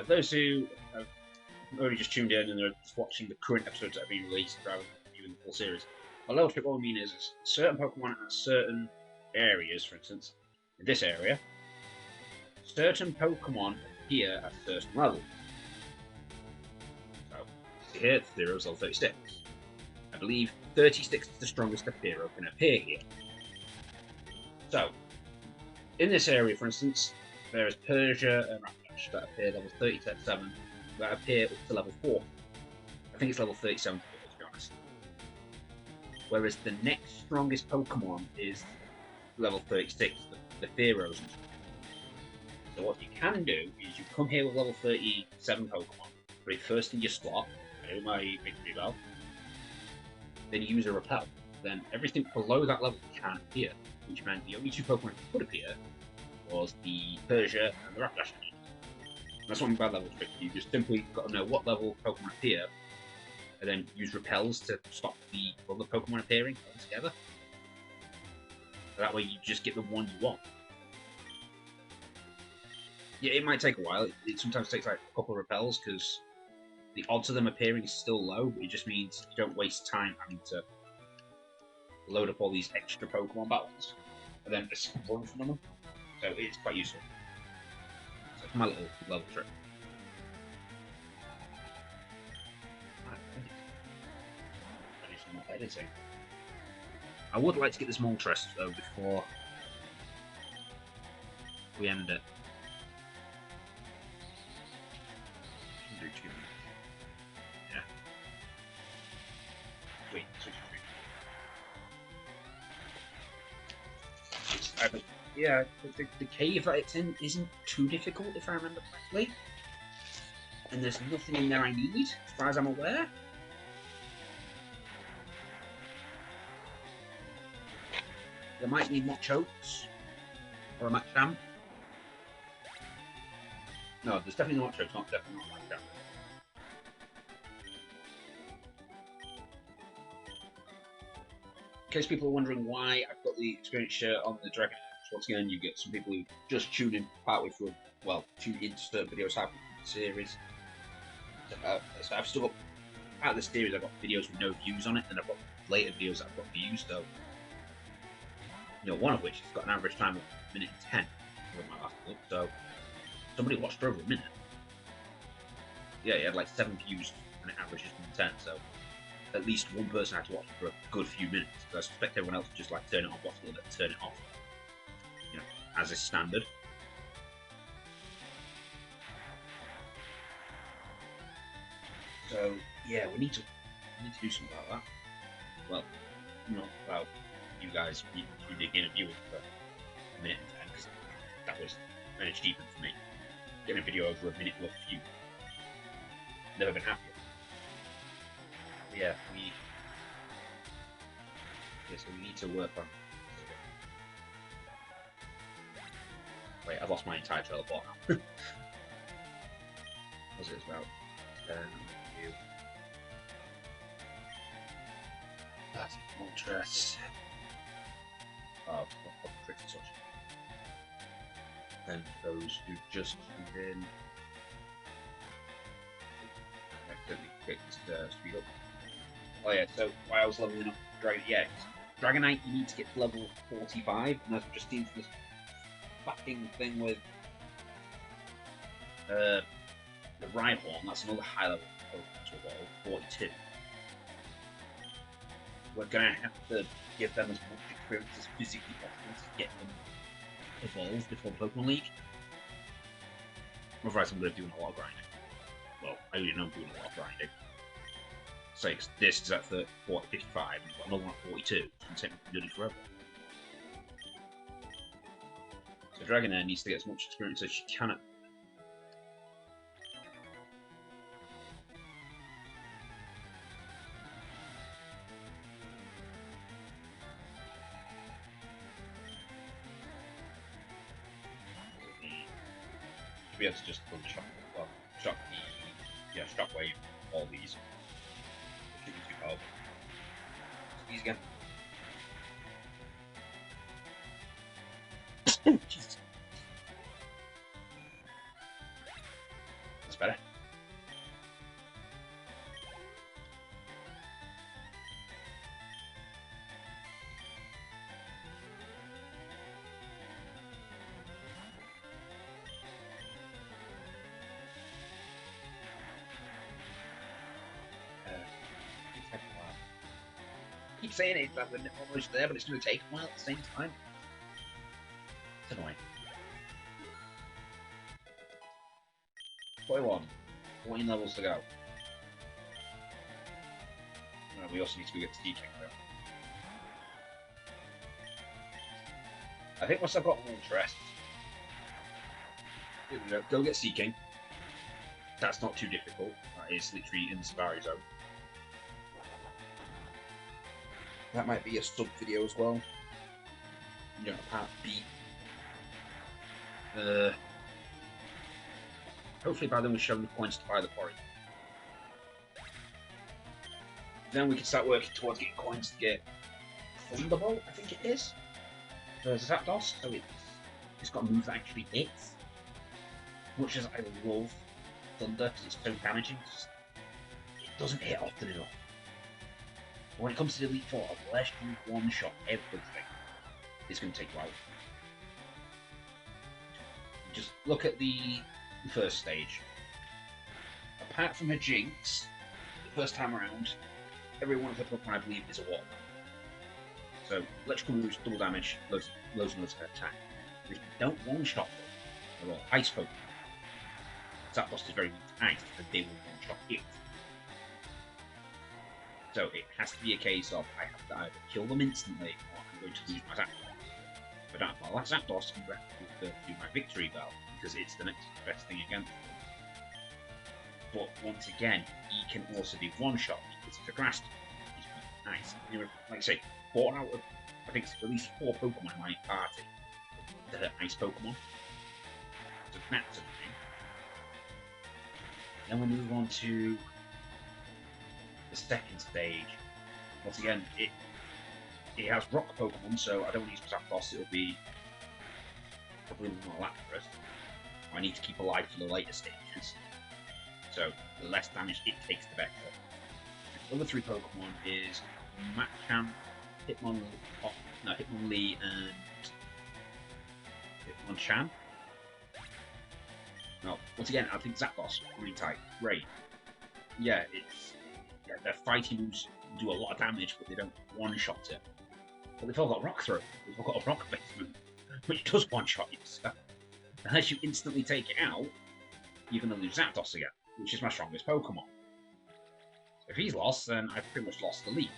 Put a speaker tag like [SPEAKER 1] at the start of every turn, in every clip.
[SPEAKER 1] Those who have only just tuned in and are just watching the current episodes that have been released rather than viewing the full series, a level trip all I mean is certain Pokemon at certain areas, for instance, in this area, certain Pokemon appear at certain levels. So, see here, Thero's level 36. I believe 36 is the strongest Theero can appear here. So, in this area, for instance, there is Persia and Rapidash that appear level 37, that appear up to level 4. I think it's level 37 to be honest. Whereas the next strongest Pokemon is level 36, the Theros. So what you can do is you come here with level 37 Pokemon, put it first in your slot, do my victory bell, then use a repel. Then everything below that level can appear, which meant the only two Pokemon that could appear was the Persia and the Rapidash. That's not a bad level trick. You just simply got to know what level Pokemon appear, and then use repels to stop the other Pokemon appearing altogether. So that way you just get the one you want. Yeah, it might take a while. It sometimes takes like a couple of repels because the odds of them appearing is still low, but it just means you don't waste time having to load up all these extra Pokemon battles and then just run from them. So it's quite useful. So it's my little level trick. I do some more editing. I would like to get this Moltres though before we end it. Yeah. Wait, switch. Yeah, the cave that it's in isn't too difficult if I remember correctly. And there's nothing in there I need, as far as I'm aware. There might need more chokes or a Machamp. No, there's definitely not chokes, definitely not Machamp. In case people are wondering why I've got the experience shirt on the Dragon, once again, you get some people who just tune in partway through, well, tune into certain videos happening in the series. So I've still got, out of the series, I've got videos with no views on it, and I've got later videos that I've got views, though. You know, one of which has got an average time of 1:10 over my last look, so somebody watched for over a minute. Yeah, he had like 7 views, and it averages 1:10, so at least one person had to watch for a good few minutes. So I suspect everyone else would just like turn it on, watch a little bit, turn it off. You know, as is standard. So yeah, we need to do something about that. Well, not about you guys tuning in and viewing for 1:10, because that was an achievement for me. Getting a video over a minute worth of view. Never been happier. Yeah, so we need to work on. Wait, I've lost my entire trail of thought now. What's it about? You. That's Moltres. Oh, trick and such. And those who just tuned in. I accidentally clicked speed up. Oh yeah, so while I was leveling up Dragon, yeah, Dragonite you need to get to level 45, and as we've just seen from this fucking thing with the Rhyhorn, that's another high level Pokemon to evolve, 42. We're gonna have to give them as much experience as physically possible to get them evolved before Pokemon League. Otherwise I'm gonna be doing a lot of grinding. Well, I already know I'm doing a lot of grinding. Say, this is at 55, and you've got another one at 42, it's going to take me nearly forever. So Dragonair needs to get as much experience as she can. Should be able to just shock the shockwave, all these. Should be too powerful. These again. Jesus. better. I keep saying it that we're almost there, but it's going to take a while at the same time. It's annoying. 41. 14 levels to go. We also need to go get the Sea King though. I think once I've got more interest, go get Sea King. That's not too difficult. That is literally in the Safari Zone. That might be a sub video as well. You know, part B. Hopefully by then we've shown the points to buy the quarry. Then we can start working towards getting coins to get Thunderbolt, I think it is. For Zapdos, so it's got a move that actually hits. Much as I love Thunder because it's so damaging, it doesn't hit often enough. When it comes to the Elite Four, unless you one-shot everything, it's going to take you out. Just look at the first stage. Apart from her Jinx, the first time around, every one of her Pokemon, I believe, is a water. So, electrical moves, double damage, loads and loads of attack. If you don't one-shot them, they're all ice Pokemon. Zapdos is very weak to ice, but they will one-shot it. So it has to be a case of I have to either kill them instantly or I'm going to lose my Zapdos. If I don't have my last Zapdos, I'm going to have to do my victory bell because it's the next best thing against them. But once again, he can also be one-shot because it's a grass type. He's nice. Like I say, 4 out of, I think it's at least 4 Pokemon in my party that are ice Pokemon. So that's a thing. Then we move on to the second stage. Once again, it has rock Pokemon, so I don't use Zapdos, it'll be probably more Lapras. I need to keep alive for the later stages. So the less damage it takes, the better. The other 3 Pokemon is Machamp, Hitmonlee, and Hitmonchan. Now, once again, I think Zapdos, green type, great. Yeah, their fighting moves do a lot of damage, but they don't one-shot it. But they've all got Rock Throw. They've all got a rock-based move, which does one-shot you. So unless you instantly take it out, you're going to lose Zapdos again, which is my strongest Pokemon. If he's lost, then I've pretty much lost the league.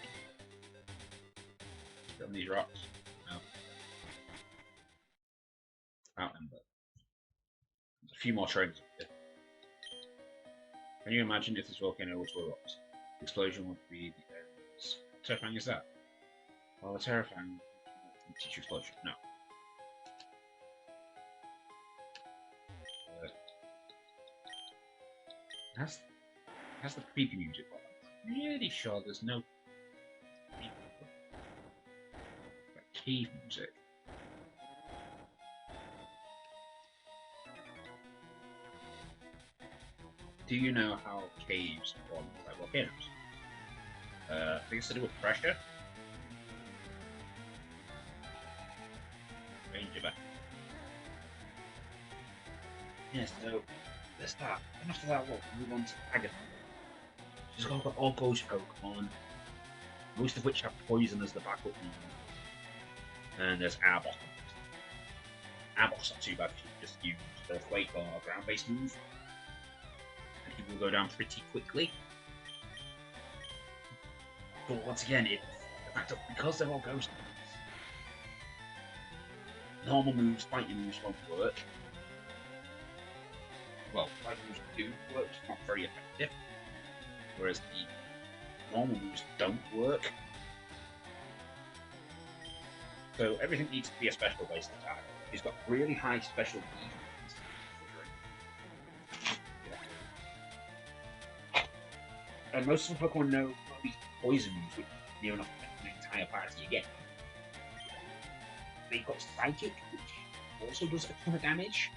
[SPEAKER 1] Get on these rocks. No. Outnumbered. There's a few more trains up here. Can you imagine if this volcano was to erupt? The explosion would be the end. How terrifying is that? Well, a terrifying teach explosion. No. Has the creepy music on? I'm really sure there's no cave music. Do you know how caves form like volcanoes? I think it's to do with pressure. Ranger back. Yeah, so there's that. And after that, we'll move on to Agathon. She's got all ghost Pokemon, most of which have poison as the backup move. And there's Arbok. Arbok's not too bad if you just use Earthquake or ground-based move. And he will go down pretty quickly. But once again, it's the fact that because they're all ghost moves, normal moves, fighting moves won't work. Well, fighting moves do work, it's not very effective. Whereas the normal moves don't work. So everything needs to be a special based attack. He's got really high special defense. And most of the Pokemon know these poison moves, which near enough affect the entire party again. They've got Psychic, which also does a ton of damage.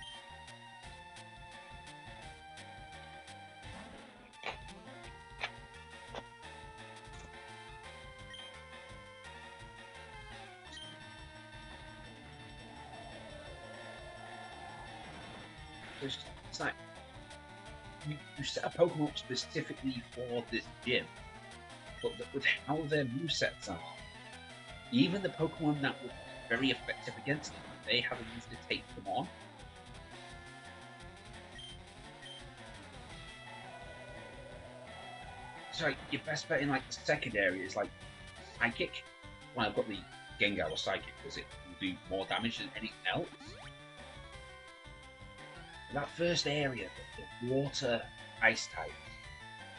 [SPEAKER 1] It's like you set a Pokemon up specifically for this gym, but with how their movesets are, even the Pokemon that were very effective against them, they have a move to take them on. So like, your best bet in like the second area is like Psychic. Well, I've got the Gengar or Psychic because it will do more damage than anything else. That first area, the water ice types,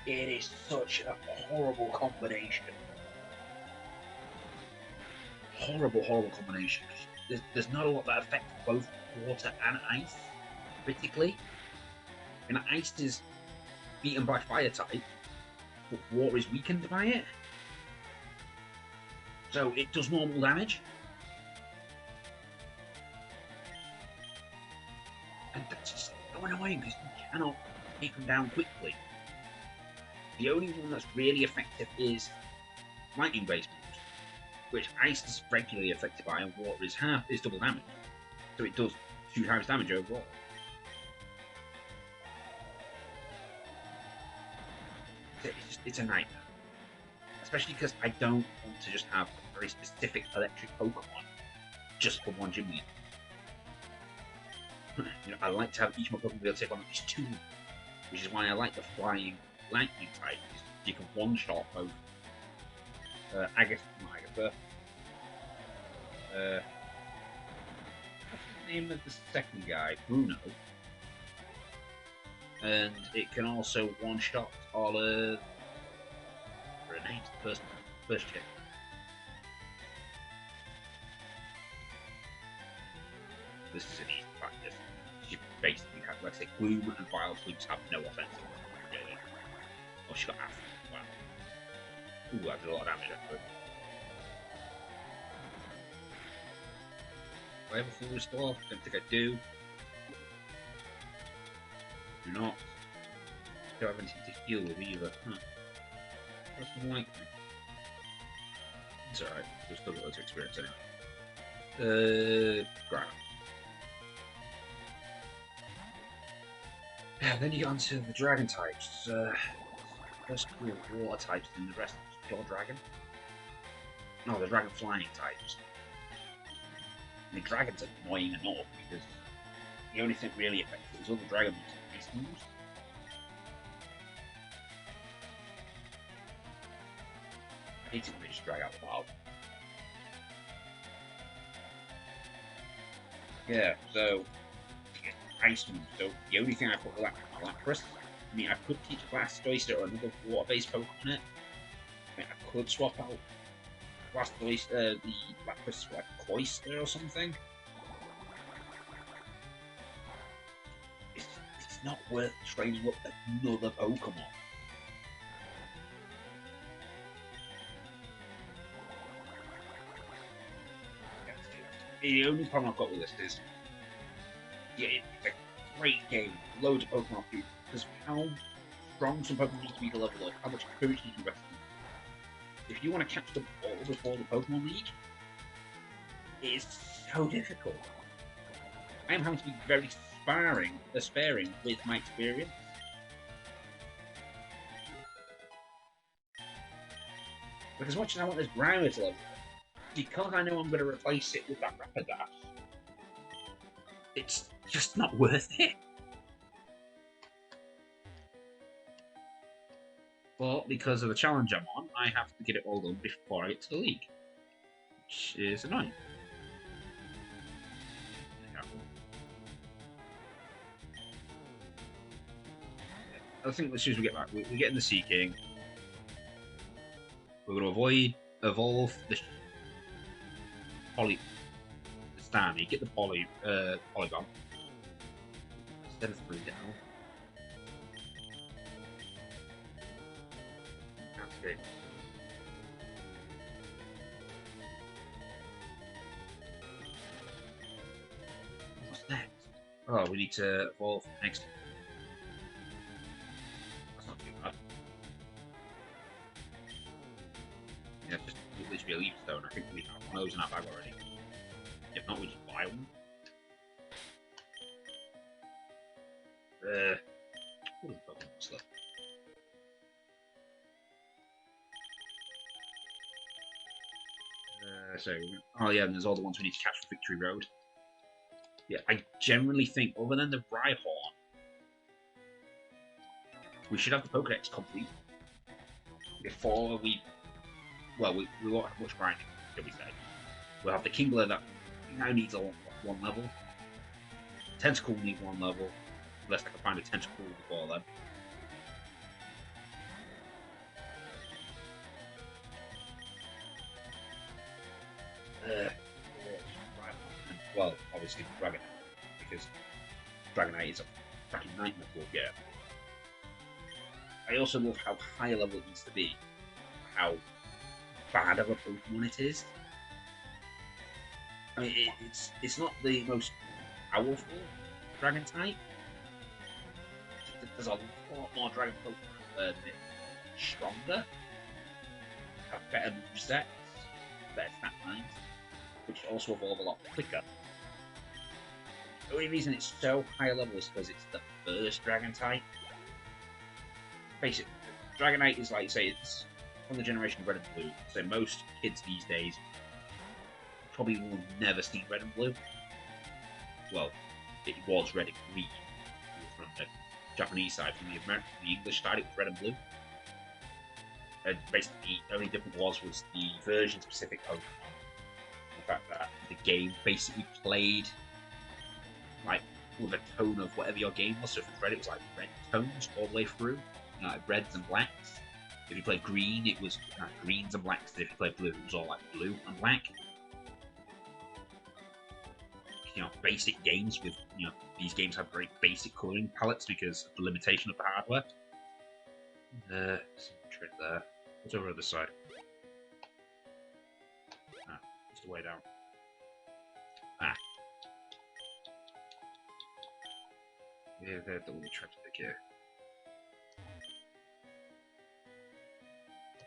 [SPEAKER 1] it is such a horrible combination. Horrible combination. There's not a lot that affects both water and ice, critically. And ice is beaten by fire type, but water is weakened by it. So it does normal damage. And that's just so annoying because you cannot take them down quickly. The only one that's really effective is lightning based moves, which ice is regularly affected by and water is double damage. So it does 2 times damage overall. It's a nightmare. Especially because I don't want to just have a very specific electric Pokemon just for one gym leader. You know, I like to have each of my Pokemon be able to take on at least 2, which is why I like the flying lightning type. You can one-shot both Agatha, what's the name of the second guy? Bruno. And it can also one-shot all of Renee's first chick. This is an easy practice. She basically has, let's say, Gloom and Vile Flutes have no offensive, really. Oh, she got Acid as well. Ooh, that did a lot of damage, actually. Do I have a full restore? Don't think I do. Do not. Don't have anything to heal with either. Doesn't like me. It's alright, we've still got loads of experience anyway. Ground. Yeah, then you get onto the dragon types. First couple of water types, and the rest is pure dragon. No, the dragon flying types. I mean, dragons are annoying enough because the only thing really effective is all the dragon moves and moves. I hate it when they just drag out the wild. Yeah, so ice moves. So the only thing I put with Lapras, I mean, I could teach Blastoise or another water-based Pokemon on it. I mean, I could swap out Blastoise, the Lapras for like Cloyster or something. It's not worth training up another Pokemon. The only problem I've got with this is, yeah, it's a great game, loads of Pokemon food, because how strong some Pokemon need to be to level up, how much experience you can invest in. If you want to catch them all before the Pokemon League, it is so difficult. I am having to be very sparing with my experience. But as much as I want this Grimer to level up, because I know I'm going to replace it with that Rapidash, it's just not worth it. But because of the challenge I'm on, I have to get it all done before I get to the league, which is annoying. I think as soon as we get back, we're getting the Sea King. We're going to evolve the Stanny, get the Polygon. Instead of 3 down. That's great. What's next? Oh, we need to evolve next. That's not too bad. Yeah, just literally a leaf stone. I think we have one of those in our bag already. If not, we just buy one. What is Pokemon Wrestler? Oh yeah, and there's all the ones we need to catch for Victory Road. Yeah, I generally think, other than the Rhyhorn, we should have the Pokedex complete before we. Well, we won't have much grinding, shall we say. We'll have the Kingler that now needs one level. Tentacle will need one level, unless I can find a Tentacle before then. Well, obviously Dragonite, because Dragonite is a fucking nightmare to get. I also love how high level it needs to be, how bad of a Pokemon it is. I mean, it's not the most powerful Dragon type. There's a lot more Dragon Pokemon that are stronger, have better movesets, better stat lines, which also evolve a lot quicker. The only reason it's so high level is because it's the first Dragon type. Basically, Dragonite is like, say, it's from the generation of Red and Blue, so most kids these days probably will never see Red and Blue. Well, it was Red and Green from the Japanese side. From the English side, it was Red and Blue. And basically, the only difference was the version-specific Pokemon. The fact that the game basically played like with a tone of whatever your game was. So if Red, it was like red tones all the way through, like reds and blacks. If you played green, it was greens and blacks. And if you played blue, it was all like blue and black. You know, basic games with, you know, these games have very basic colouring palettes because of the limitation of the hardware. Some trick there. What's over the other side? Ah, just the way down. Ah. Yeah, they're the only traps to here.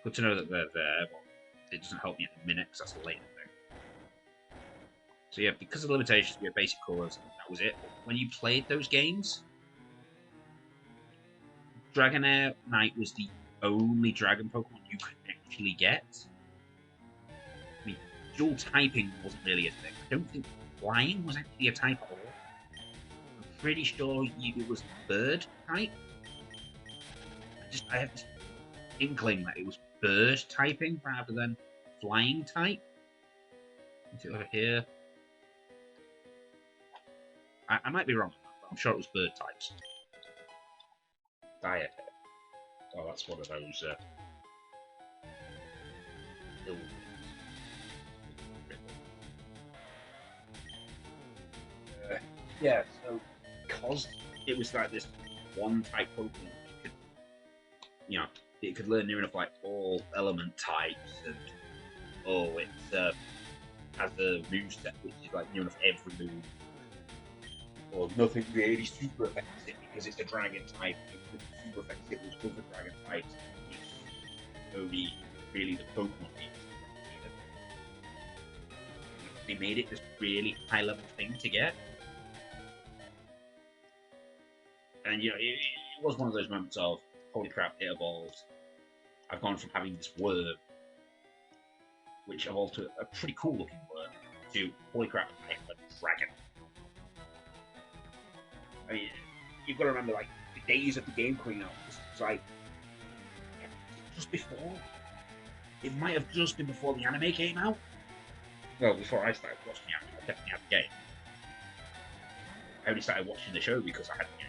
[SPEAKER 1] Good to know that they're there, but it doesn't help me at the minute because that's a later thing. So yeah, because of the limitations, we have basic colours, and that was it. When you played those games, Dragonair Knight was the only Dragon Pokemon you could actually get. I mean, dual typing wasn't really a thing. I don't think flying was actually a type at all. I'm pretty sure it was bird type. I have this inkling that it was bird typing rather than flying type. Is it over here? I might be wrong, but I'm sure it was bird types. Diet. Oh, that's one of those. Yeah, so because it was like this one type Pokemon, it could, you know, it could learn near enough like all element types, and it has a move set which is like near enough every move. Or nothing really super affects it because it's a dragon type. Super affects it with other dragon types. It's only really the Pokemon needs. They made it this really high level thing to get. And you know, it was one of those moments of, holy crap, it evolved. I've gone from having this worm, which evolved to a pretty cool looking worm, to, holy crap, I have a dragon. I mean, you've got to remember, like, the days of the game coming out, it was like, just before. It might have just been before the anime came out. Well, before I started watching the anime, I definitely had the game. I only started watching the show because I had the game.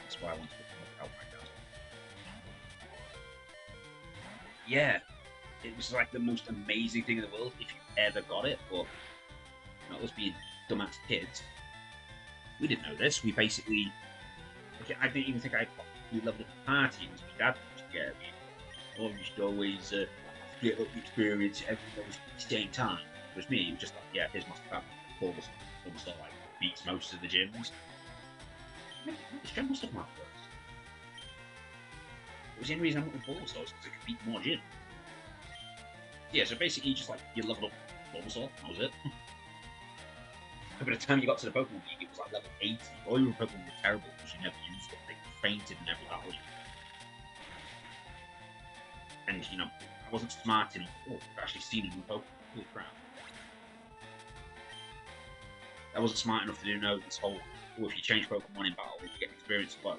[SPEAKER 1] That's why I want to look out like that. Yeah. It was like the most amazing thing in the world if you ever got it, but not us being dumbass kids. We didn't know this. We basically, I didn't even think we loved the party. It was my dad who used to get me. Or we used to always split up the experience, everyone was at the same time. It was me, it was just like, yeah, here's my stuff. Almost like beats most of the gyms. This gym must have marked first. It was the only reason I went with Bulbasaur because it could beat more gyms. Yeah, so basically just like you level up Bulbasaur, that was it. By the time you got to the Pokemon League, it was like level 80. All your Pokemon were terrible because you never used them. They fainted in every battle. And, you know, I wasn't smart enough. Oh, I've actually seen a new Pokemon. Holy crap. I wasn't smart enough to know this whole, oh, if you change Pokemon in battle, you get experience as well.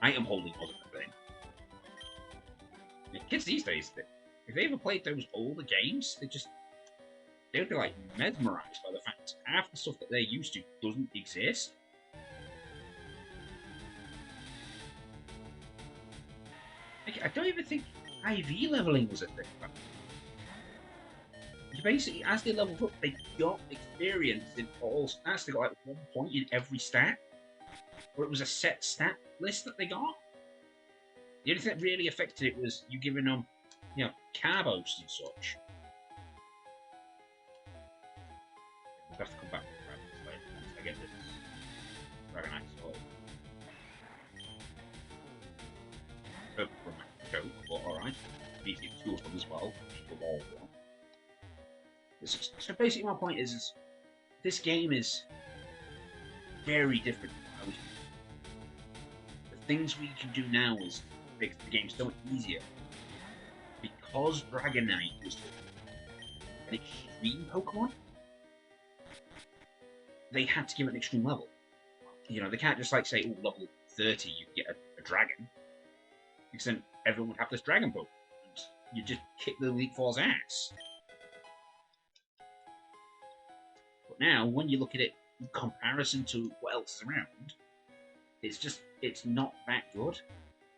[SPEAKER 1] Item holding wasn't a thing. The kids these days, if they ever played those older games, they would be like mesmerized by the fact half the stuff that they're used to doesn't exist. Like, I don't even think IV leveling was a thing. You basically, as they leveled up, they got experience in all stats. They got like 1 point in every stat, or it was a set stat list that they got. The only thing that really affected it was you giving them, you know, carbos and such. We'll have to come back to Dragonite later once I get this Dragonite sorted. From my coat, but alright. Need to get 2 of them as well. Just all one. So basically my point is this game is very different from how we used to. The things we can do now is makes the game so much easier. Because Dragonite was an extreme Pokemon, they had to give it an extreme level. You know, they can't just like say, oh, level 30 you get a dragon. Because then everyone would have this dragon Pokemon. You just kick the Elite Four's ass. But now, when you look at it in comparison to what else is around, it's not that good.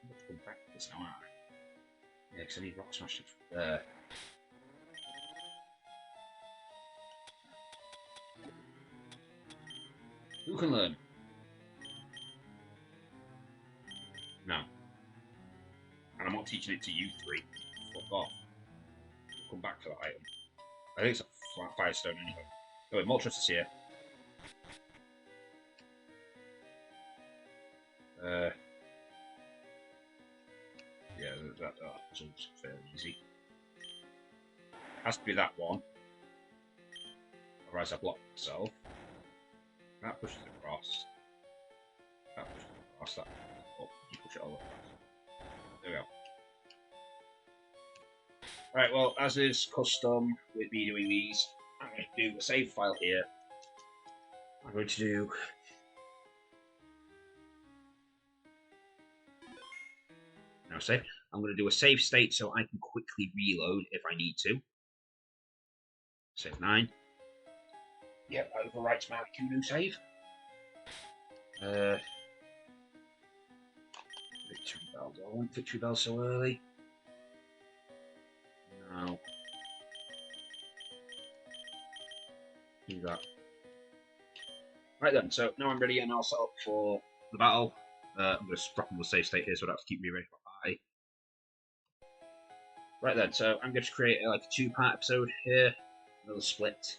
[SPEAKER 1] Let's come back to this now, aren't I? Yeah, because I need Rock Smash there. Who can learn? No. And I'm not teaching it to you 3. Fuck off. We'll come back to that item. I think it's a Firestone anyway. Oh, Moltres is here. Yeah, that puzzle's fairly easy. Has to be that one. Otherwise I block myself. That pushes across. That pushes across. That up. You push it all across. There we go. Right, well, as is custom with me doing these, I'm going to do a save file here. I'm going to do... No save. I'm going to do a save state so I can quickly reload if I need to. Save 9. Yep, overwrites my Kudu save. Victory Bell. Do I want Victory Bell so early? No. Do that. Right then, so now I'm ready and I'll set up for the battle. I'm going to drop on the save state here so I don't have to keep me ready for party. Right then, so I'm going to create like a 2-part episode here. Another split.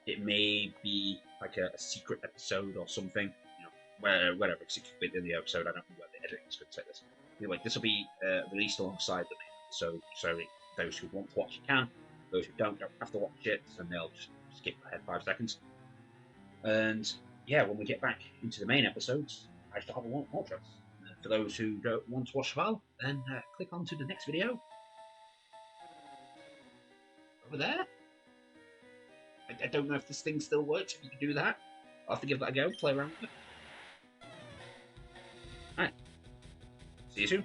[SPEAKER 1] It may be like a secret episode or something, you know, wherever it's fit in the episode. I don't know where the editing is going to take this. Anyway, this will be released alongside the main episode, so those who want to watch it can. Those who don't have to watch it, and they'll just skip ahead 5 seconds. And yeah, when we get back into the main episodes, I shall have a Moltres. For those who don't want to watch the file, then click on to the next video. Over there. I don't know if this thing still works, if you can do that. I'll have to give that a go, play around with it. Alright. See you soon.